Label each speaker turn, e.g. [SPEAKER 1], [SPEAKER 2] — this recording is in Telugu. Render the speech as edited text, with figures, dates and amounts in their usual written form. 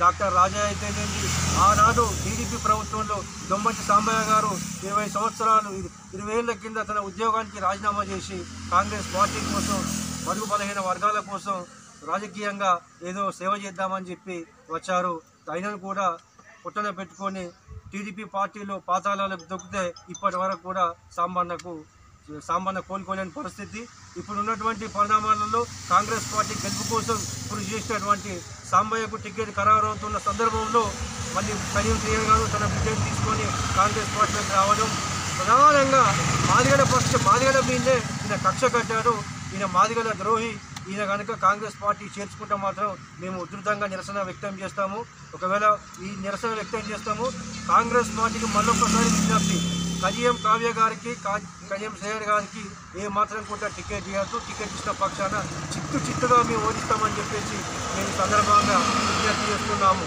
[SPEAKER 1] డాక్టర్ రాజా అయితేనేంటి, ఆనాడు టీడీపీ ప్రభుత్వంలో దొంబంటి సాంబయ్య గారు 20 సంవత్సరాలు 20 ఏళ్ల కింద తన ఉద్యోగానికి రాజీనామా చేసి కాంగ్రెస్ పార్టీ కోసం, బడుగు బలహీన వర్గాల కోసం రాజకీయంగా ఏదో సేవ చేద్దామని చెప్పి వచ్చారు. అయినను కూడా పుట్టన పెట్టుకొని టీడీపీ పార్టీలో పాతాళాలకు దొక్కితే ఇప్పటి వరకు కూడా సాంబన్న కోలుకోలేని పరిస్థితి. ఇప్పుడు ఉన్నటువంటి పరిణామాలలో కాంగ్రెస్ పార్టీ గెలుపు కోసం కృషి చేసినటువంటి సాంబయ్యకు టికెట్ ఖరారు అవుతున్న సందర్భంలో మళ్ళీ కడియం శ్రీహరి గారు తన బిడ్డను తీసుకొని కాంగ్రెస్ పార్టీలోకి రావడం, ప్రధానంగా మాదిగల మీదే ఈయన కక్ష కట్టాడు. ఈయన మాదిగల ద్రోహి. ఈయన కనుక కాంగ్రెస్ పార్టీ చేర్చుకుంటే మాత్రం మేము ఉధృతంగా నిరసన వ్యక్తం చేస్తాము. ఒకవేళ ఈ నిరసన వ్యక్తం చేస్తాము, కాంగ్రెస్ పార్టీకి మళ్ళొక్కసారి విజ్ఞప్తి, కడియం కావ్య గారికి, కడియం శ్రీహరి గారికి ఏ మాత్రం కూడా టికెట్ ఇవ్వద్దు. టికెట్ ఇచ్చిన పక్షాన చిత్తుగా మేము ఓడిస్తామని చెప్పేసి మేము సందర్భంగా విజ్ఞప్తి చేస్తున్నాము.